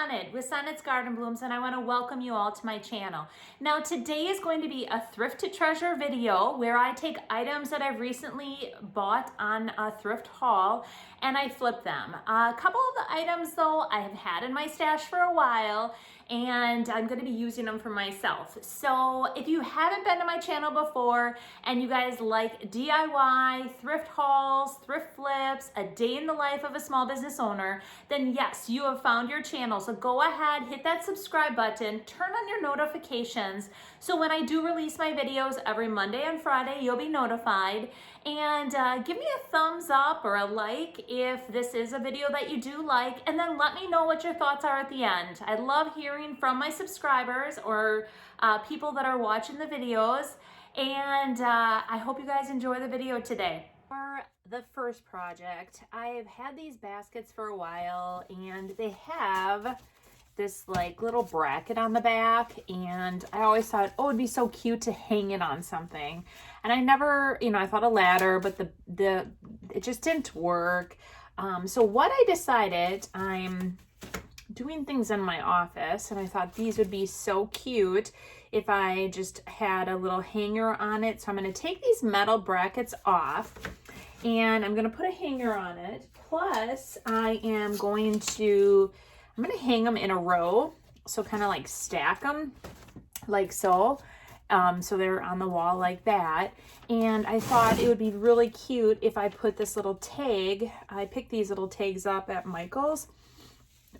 Sonnet with Sonnet's Garden Blooms, and I want to welcome you all to my channel. Now today is going to be a thrift to treasure video where I take items that I've recently bought on a thrift haul and I flip them. A couple of the items though I have had in my stash for a while and I'm going to be using them for myself. So if you haven't been to my channel before and you guys like DIY, thrift hauls, thrift flips, a day in the life of a small business owner, then yes, you have found your channel. So go ahead, hit that subscribe button, turn on your notifications so when I do release my videos every Monday and Friday, you'll be notified. And give me a thumbs up or a like if this is a video that you do like, and then let me know what your thoughts are at the end. I love hearing from my subscribers or people that are watching the videos, and I hope you guys enjoy the video today. For the first project, I've had these baskets for a while and they have this like little bracket on the back, and I always thought, oh, it'd be so cute to hang it on something. And I never, I thought a ladder, but it just didn't work. So what I decided, I'm doing things in my office and I thought these would be so cute if I just had a little hanger on it. So I'm going to take these metal brackets off and I'm going to put a hanger on it. Plus I'm going to hang them in a row. So kind of like stack them like so. So they're on the wall like that. And I thought it would be really cute if I put this little tag. I picked these little tags up at Michael's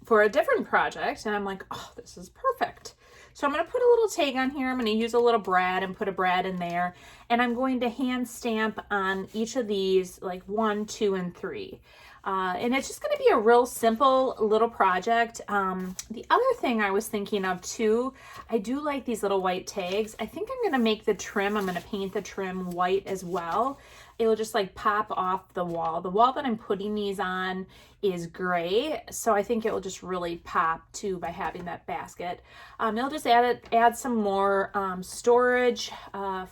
for a different project. And I'm like, oh, this is perfect. So I'm going to put a little tag on here. I'm going to use a little brad and put a brad in there. And I'm going to hand stamp on each of these like 1, 2, and 3. And it's just going to be a real simple little project. The other thing I was thinking of too, I do like these little white tags. I think I'm going to make the trim, I'm going to paint the trim white as well. It'll just like pop off the wall. The wall that I'm putting these on is gray, so I think it will just really pop too by having that basket. It'll just add some more storage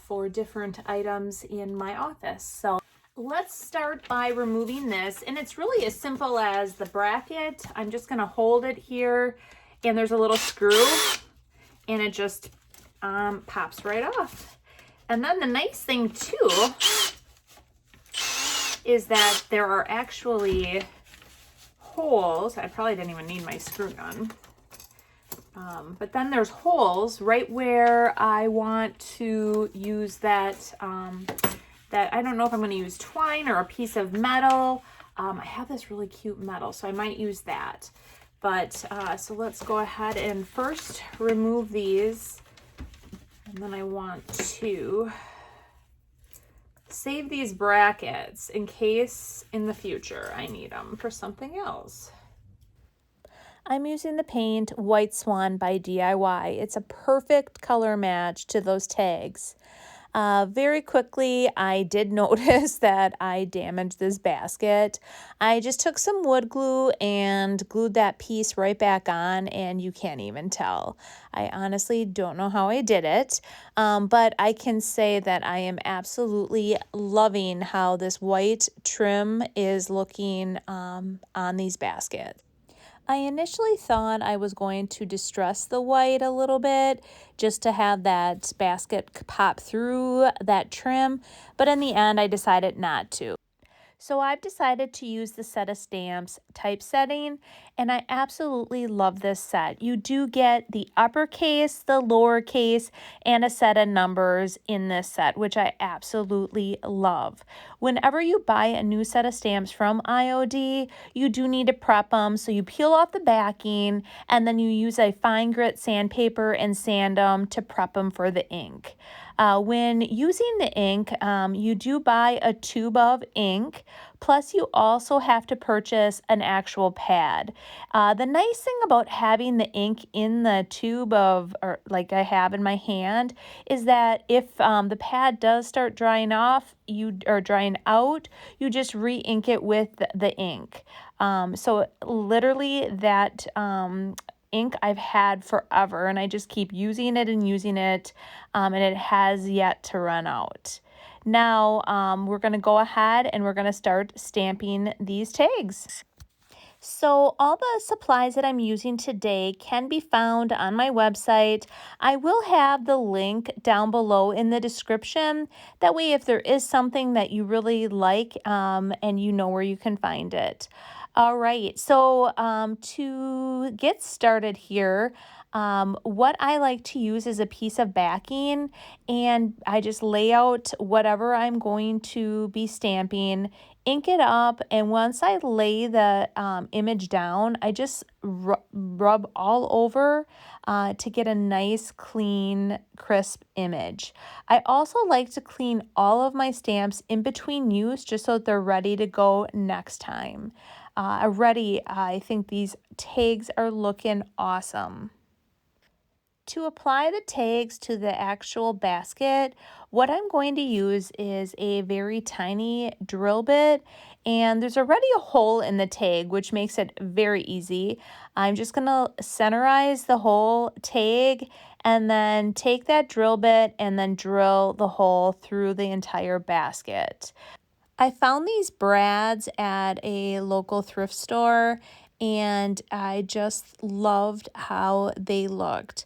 for different items in my office. So let's start by removing this, and it's really as simple as the bracket. I'm just going to hold it here, and there's a little screw, and it just pops right off. And then the nice thing too is that there are actually holes. I probably didn't even need my screw gun. But then there's holes right where I want to use that I don't know if I'm going to use twine or a piece of metal. I have this really cute metal, so I might use that. But so let's go ahead and first remove these. And then I want to save these brackets in case in the future I need them for something else. I'm using the paint White Swan by DIY. It's a perfect color match to those tags. Very quickly, I did notice that I damaged this basket. I just took some wood glue and glued that piece right back on, and you can't even tell. I honestly don't know how I did it, but I can say that I am absolutely loving how this white trim is looking on these baskets. I initially thought I was going to distress the white a little bit just to have that basket pop through that trim, but in the end I decided not to. So I've decided to use the set of stamps Typesetting, and I absolutely love this set. You do get the uppercase, the lowercase, and a set of numbers in this set, which I absolutely love. Whenever you buy a new set of stamps from IOD, you do need to prep them. So you peel off the backing, and then you use a fine grit sandpaper and sand them to prep them for the ink. When using the ink, you do buy a tube of ink, plus you also have to purchase an actual pad. The nice thing about having the ink in the tube or like I have in my hand, is that if the pad does start drying out, you just re-ink it with the ink. So literally that ink I've had forever, and I just keep using it and using it, and it has yet to run out. Now we're going to go ahead and we're going to start stamping these tags. So all the supplies that I'm using today can be found on my website. I will have the link down below in the description. That way, if there is something that you really like, and you know where you can find it. All right, so to get started here, what I like to use is a piece of backing, and I just lay out whatever I'm going to be stamping, ink it up, and once I lay the image down, I just rub all over to get a nice, clean, crisp image. I also like to clean all of my stamps in between use just so that they're ready to go next time. Already, I think these tags are looking awesome. To apply the tags to the actual basket, what I'm going to use is a very tiny drill bit, and there's already a hole in the tag, which makes it very easy. I'm just going to centerize the whole tag and then take that drill bit and then drill the hole through the entire basket. I found these brads at a local thrift store, and I just loved how they looked.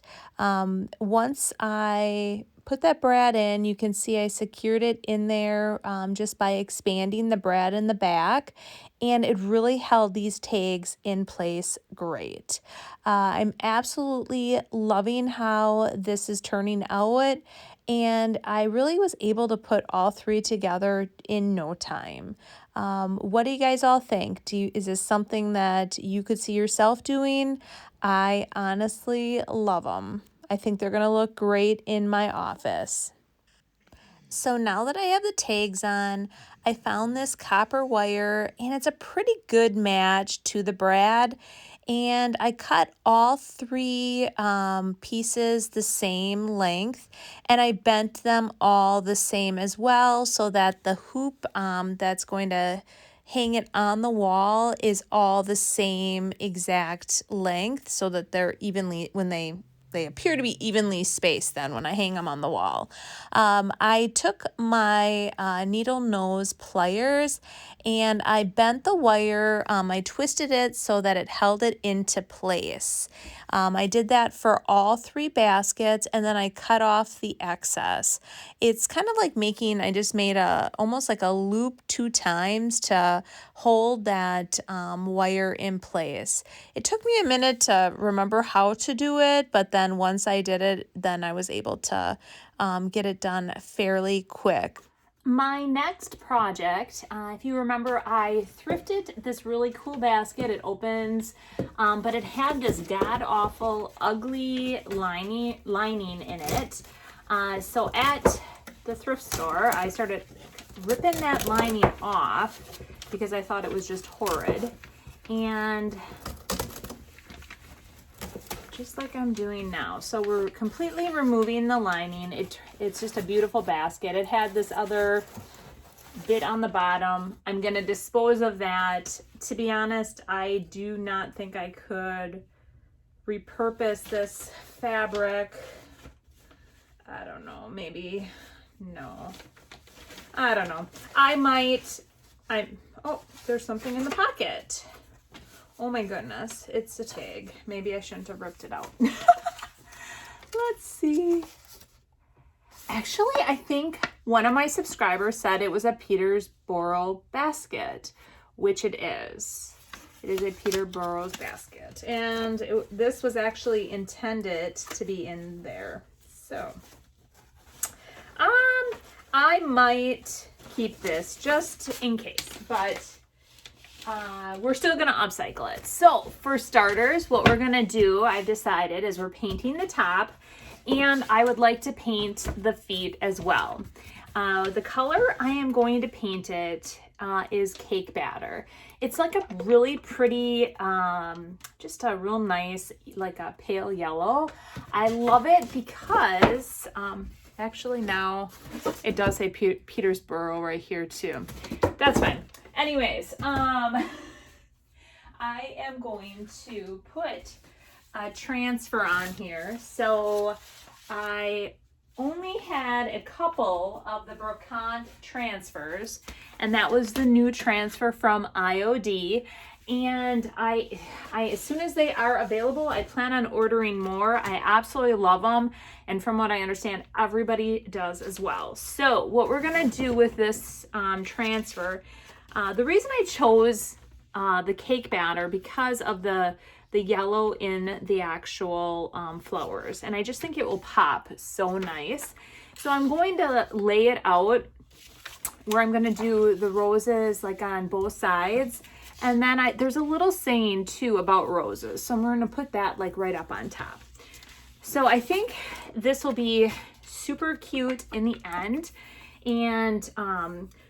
Once I put that brad in, you can see I secured it in there just by expanding the brad in the back, and it really held these tags in place great. I'm absolutely loving how this is turning out, and I really was able to put all three together in no time. What do you guys all think? Is this something that you could see yourself doing? I honestly love them. I think they're going to look great in my office. So now that I have the tags on, I found this copper wire, and it's a pretty good match to the brad. And I cut all three pieces the same length, and I bent them all the same as well so that the hoop that's going to hang it on the wall is all the same exact length so that they're evenly, when they appear to be evenly spaced then when I hang them on the wall. I took my needle nose pliers and I bent the wire. I twisted it so that it held it into place. I did that for all three baskets, and then I cut off the excess. It's kind of like I just made almost like a loop 2 times to hold that wire in place. It took me a minute to remember how to do it, but then once I did it, then I was able to get it done fairly quick. My next project, if you remember, I thrifted this really cool basket. It opens, but it had this god-awful, ugly lining in it. So at the thrift store, I started ripping that lining off because I thought it was just horrid. And just like I'm doing now. So we're completely removing the lining. It's just a beautiful basket. It had this other bit on the bottom. I'm going to dispose of that. To be honest, I do not think I could repurpose this fabric. I don't know, maybe, no. I don't know. Oh, there's something in the pocket. Oh my goodness, it's a tag. Maybe I shouldn't have ripped it out. Let's see. Actually, I think one of my subscribers said it was a Peterborough basket, which it is. It is a Peterborough basket. And this was actually intended to be in there. So, I might keep this just in case, but we're still going to upcycle it. So for starters, what we're going to do, I've decided, is we're painting the top, and I would like to paint the feet as well. The color I am going to paint it is Cakebatter. It's like a really pretty, just a real nice, like a pale yellow. I love it because, actually now it does say Petersboro right here too. That's fine. Anyways, I am going to put a transfer on here. So I only had a couple of the Brocante transfers, and that was the new transfer from IOD. And I as soon as they are available, I plan on ordering more. I absolutely love them, and from what I understand, everybody does as well. So what we're gonna do with this transfer, the reason I chose the cake batter because of the yellow in the actual flowers, and I just think it will pop so nice. So I'm going to lay it out where I'm going to do the roses like on both sides, and then there's a little saying too about roses, so I'm going to put that like right up on top. So I think this will be super cute in the end. And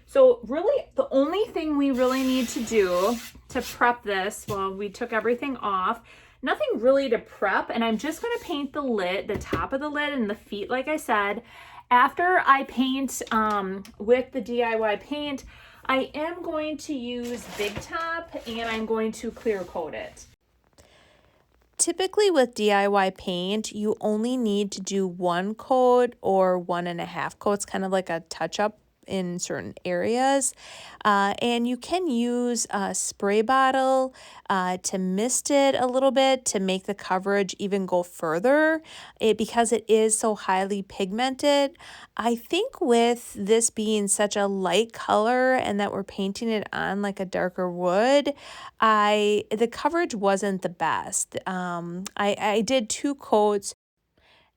so really the only thing we really need to do to prep this, well, we took everything off, nothing really to prep, and I'm just going to paint the lid, the top of the lid and the feet like I said. After I paint with the DIY paint, I am going to use Big Top and I'm going to clear coat it. Typically with DIY paint, you only need to do 1 coat or 1.5 coats, kind of like a touch-up in certain areas. And you can use a spray bottle to mist it a little bit to make the coverage even go further because it is so highly pigmented. I think with this being such a light color and that we're painting it on like a darker wood, the coverage wasn't the best. I did 2 coats.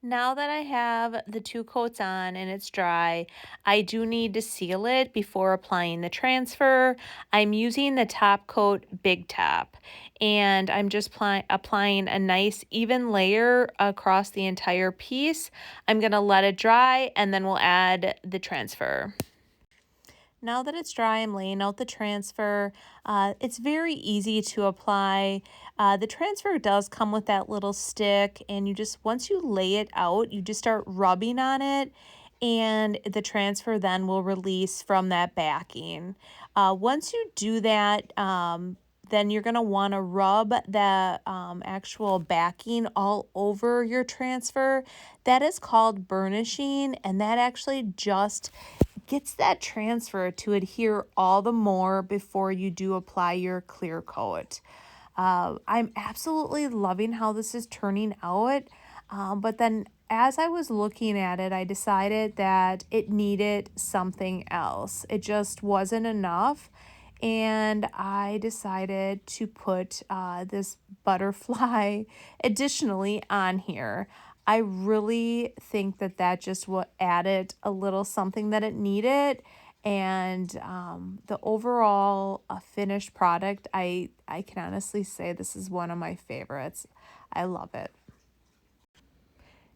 Now that I have the 2 coats on and it's dry, I do need to seal it before applying the transfer. I'm using the top coat Big Top, and I'm just applying a nice even layer across the entire piece. I'm going to let it dry and then we'll add the transfer. Now that it's dry, I'm laying out the transfer. It's very easy to apply. The transfer does come with that little stick, and once you lay it out, you just start rubbing on it, and the transfer then will release from that backing. Once you do that, then you're going to want to rub the actual backing all over your transfer. That is called burnishing, and that actually just gets that transfer to adhere all the more before you do apply your clear coat. I'm absolutely loving how this is turning out, but then as I was looking at it, I decided that it needed something else. It just wasn't enough, and I decided to put this butterfly additionally on here. I really think that just what added a little something that it needed, and the overall finished product, I can honestly say this is one of my favorites. I love it.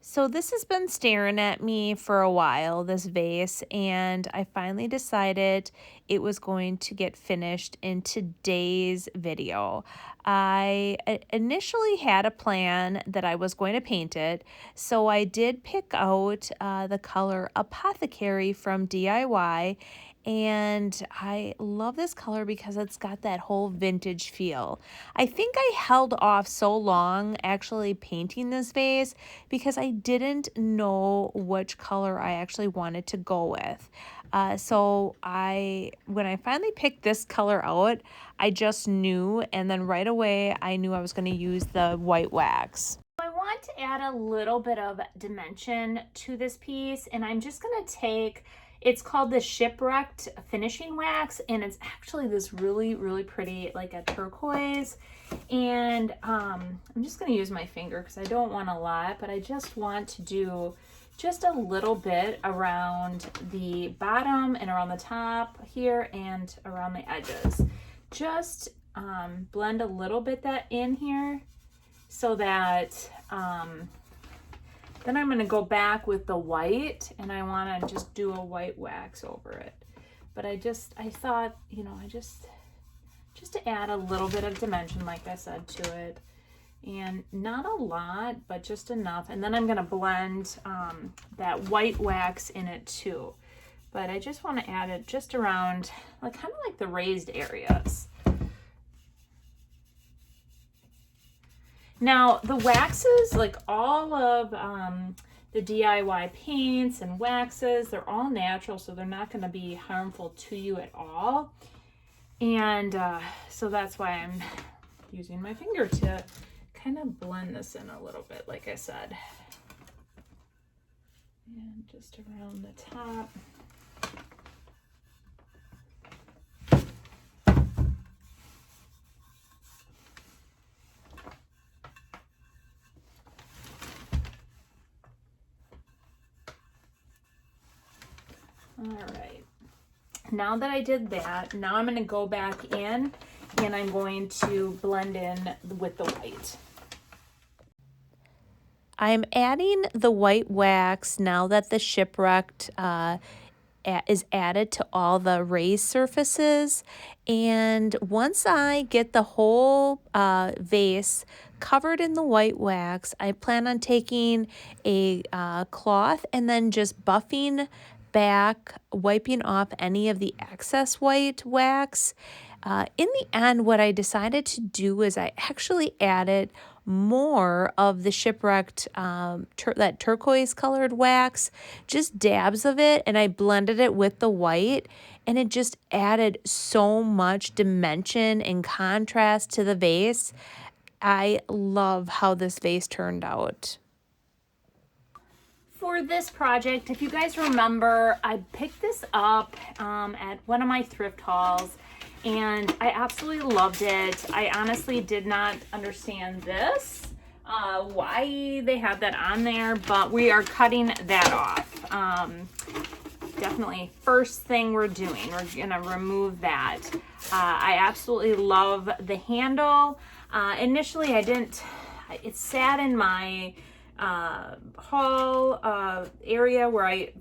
So this has been staring at me for a while, this vase, and I finally decided it was going to get finished in today's video. I initially had a plan that I was going to paint it, so I did pick out the color Apothecary from DIY, and I love this color because it's got that whole vintage feel. I think I held off so long actually painting this vase because I didn't know which color I actually wanted to go with. So when I finally picked this color out, I just knew, and then right away I knew I was going to use the white wax. I want to add a little bit of dimension to this piece, and I'm just going to take, it's called the Shipwrecked Finishing Wax, and it's actually this really, really pretty, like a turquoise. And I'm just going to use my finger because I don't want a lot, but I just want to do just a little bit around the bottom and around the top here and around the edges. Just blend a little bit that in here so that then I'm going to go back with the white, and I want to just do a white wax over it. But I thought, you know, just to add a little bit of dimension, like I said, to it. And not a lot, but just enough. And then I'm going to blend that white wax in it too. But I just want to add it just around, like kind of like the raised areas. Now the waxes, like all of the DIY paints and waxes, they're all natural, so they're not going to be harmful to you at all. And so that's why I'm using my finger to kind of blend this in a little bit, like I said. And just around the top. All right. Now that I did that, now I'm going to go back in and I'm going to blend in with the white. I'm adding the white wax now that the Shipwrecked is added to all the raised surfaces. And once I get the whole vase covered in the white wax, I plan on taking a cloth and then just buffing back, wiping off any of the excess white wax. In the end, what I decided to do is I actually added more of the Shipwrecked, that turquoise colored wax, just dabs of it, and I blended it with the white, and it just added so much dimension and contrast to the vase. I love how this vase turned out. For this project, if you guys remember, I picked this up at one of my thrift hauls and I absolutely loved it. I honestly did not understand this, why they had that on there, but we are cutting that off. Definitely first thing we're doing, we're gonna remove that. I absolutely love the handle. Initially I didn't, it sat in my haul area where I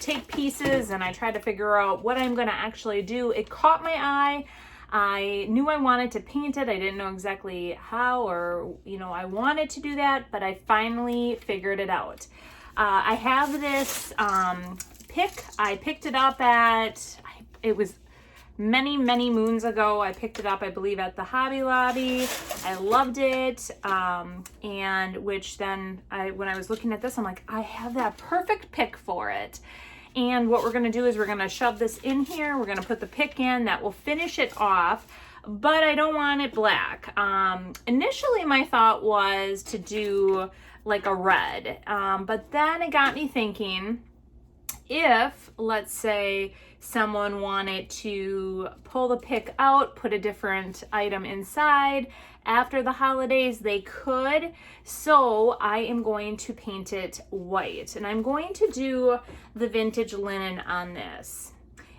take pieces and I try to figure out what I'm going to actually do. It caught my eye. I knew I wanted to paint it. I didn't know exactly how, or I wanted to do that, but I finally figured it out. I have this pick. I picked it up at, it was many moons ago. I picked it up, I believe, at the Hobby Lobby. I loved it, and which then when I was looking at this, I'm like, I have that perfect pick for it. And what we're going to do is we're going to shove this in here. We're going to put the pick in that will finish it off, but I don't want it black. Initially my thought was to do like a red, but then it got me thinking, if, let's say, someone wanted to pull the pick out, put a different item inside after the holidays, they could. So I am going to paint it white, and I'm going to do the vintage linen on this.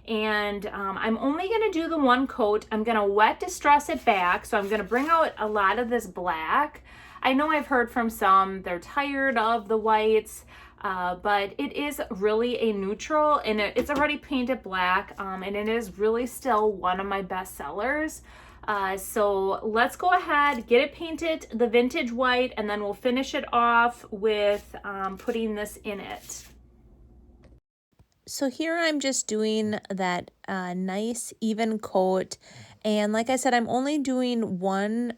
And I'm only going to do the one coat. I'm going to wet distress it back, so I'm going to bring out a lot of this black. I know I've heard from some, they're tired of the whites. But it is really a neutral, and it's already painted black, and it is really still one of my best sellers. So let's go ahead, get it painted the vintage white, and then we'll finish it off with putting this in it. So here I'm just doing that nice even coat, and like I said, I'm only doing one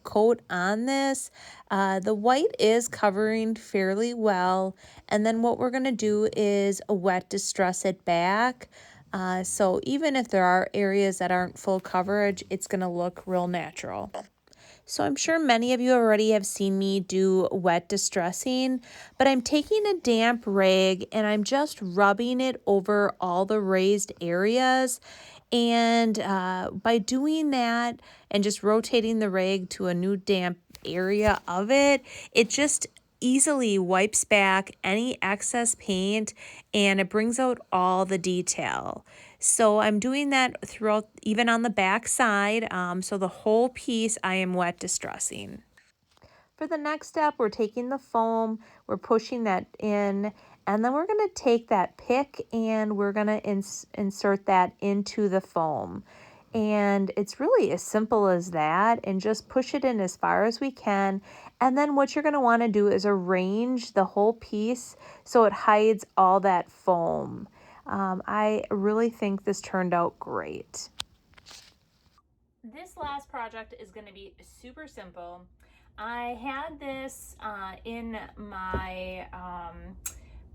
coat on this. The white is covering fairly well, and then what we're going to do is wet distress it back. So even if there are areas that aren't full coverage, it's going to look real natural. So I'm sure many of you already have seen me do wet distressing, but I'm taking a damp rag and I'm just rubbing it over all the raised areas. And by doing that and just rotating the rag to a new damp area of it, it just easily wipes back any excess paint and it brings out all the detail. So I'm doing that throughout, even on the back side. So the whole piece I am wet distressing. For the next step, we're taking the foam, we're pushing that in, and then we're going to take that pick and we're going to insert that into the foam. And it's really as simple as that, and just push it in as far as we can. And then what you're going to want to do is arrange the whole piece so it hides all that foam. I really think this turned out great. This last project is going to be super simple. I had this in my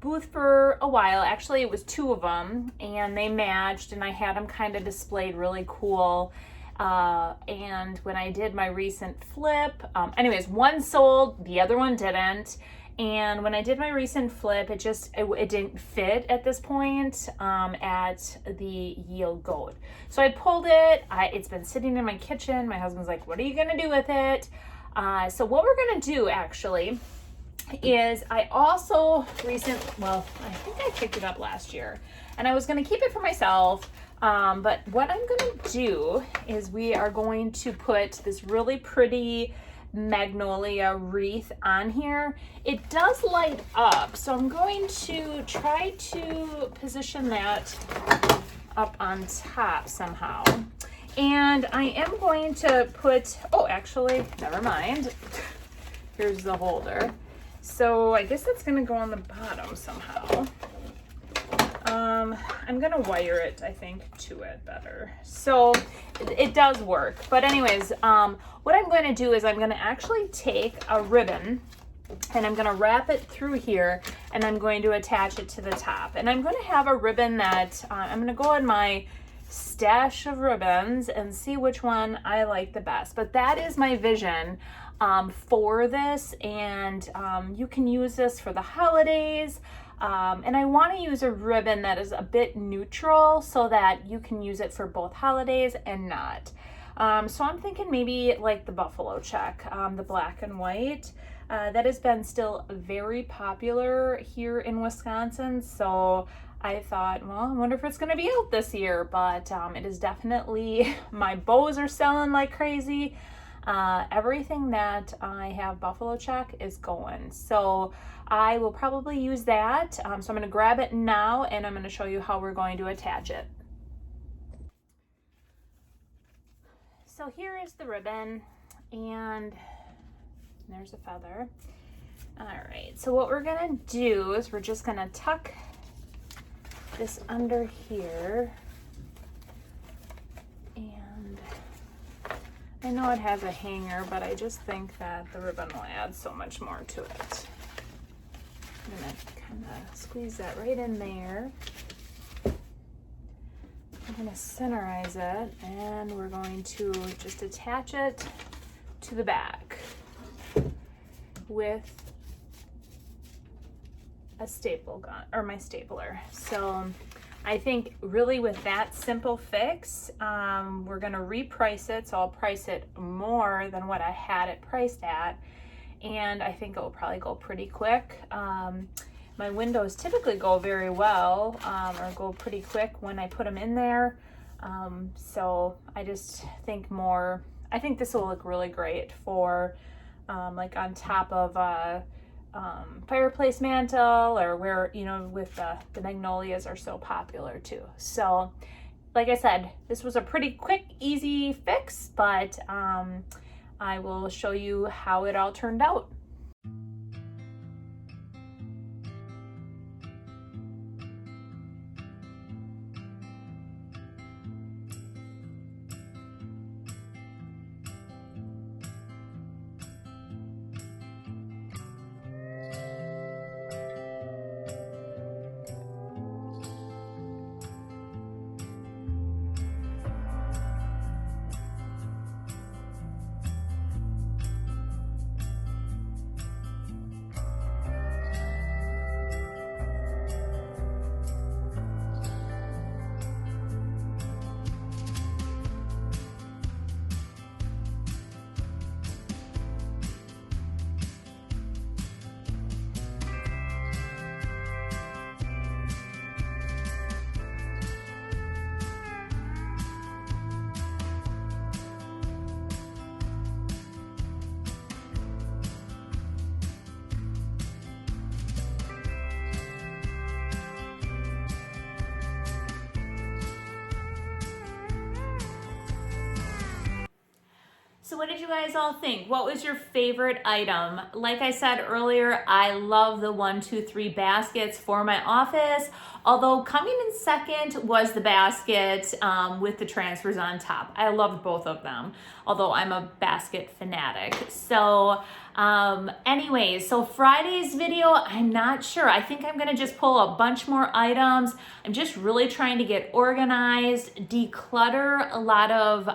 booth for a while. Actually, it was 2 of them, and they matched, and I had them kind of displayed really cool. And when I did my recent flip, anyways, one sold, the other one didn't. And when I did my recent flip, it didn't fit at this point at the yield goat. So I pulled it. It's been sitting in my kitchen. My husband's like, what are you gonna do with it? So what we're gonna do actually is I also I think I picked it up last year, and I was gonna keep it for myself. But what I'm gonna do is we are going to put this really pretty Magnolia wreath on here. It does light up, so I'm going to try to position that up on top somehow. And I am going to put, oh, actually, never mind. Here's the holder. So I guess that's gonna go on the bottom somehow. I'm gonna wire it, I think, to it better. So it does work. But anyways, what I'm going to do is I'm going to actually take a ribbon and I'm going to wrap it through here, and I'm going to attach it to the top. And I'm going to have a ribbon that I'm going to go in my stash of ribbons and see which one I like the best. But that is my vision for this, and you can use this for the holidays. And I want to use a ribbon that is a bit neutral so that you can use it for both holidays and not. So I'm thinking maybe like the buffalo check, the black and white. That has been still very popular here in Wisconsin. So I thought, well, I wonder if it's going to be out this year, but it is definitely, my bows are selling like crazy. Everything that I have buffalo check is going. So I will probably use that. So I'm going to grab it now, and I'm going to show you how we're going to attach it. So here is the ribbon, and there's a feather. All right, so what we're going to do is we're just going to tuck this under here. And I know it has a hanger, but I just think that the ribbon will add so much more to it. I'm gonna kind of squeeze that right in there. I'm gonna centerize it, and we're going to just attach it to the back with a staple gun, or my stapler. So I think really with that simple fix, we're gonna reprice it. So I'll price it more than what I had it priced at. And I think it will probably go pretty quick. My windows typically go very well, or go pretty quick when I put them in there. So I just think I think this will look really great for like on top of a fireplace mantle, or where, you know, with the magnolias are so popular too. So like I said, this was a pretty quick, easy fix, but I will show you how it all turned out. So what did you guys all think? What was your favorite item? Like I said earlier, I love the 1, 2, 3 baskets for my office. Although coming in second was the basket with the transfers on top. I loved both of them, although I'm a basket fanatic. So Anyways, so Friday's video, I'm not sure. I think I'm gonna just pull a bunch more items. I'm just really trying to get organized, declutter a lot of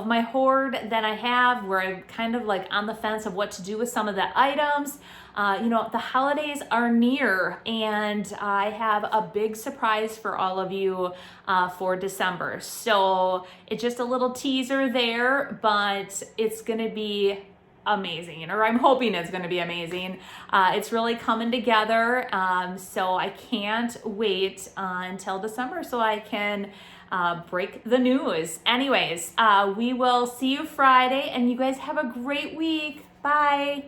my hoard that I have, where I'm kind of like on the fence of what to do with some of the items. You know, the holidays are near, and I have a big surprise for all of you for December. So it's just a little teaser there, but it's gonna be amazing, or I'm hoping it's going to be amazing. It's really coming together, so I can't wait until December so I can break the news. Anyways, we will see you Friday, and you guys have a great week. Bye.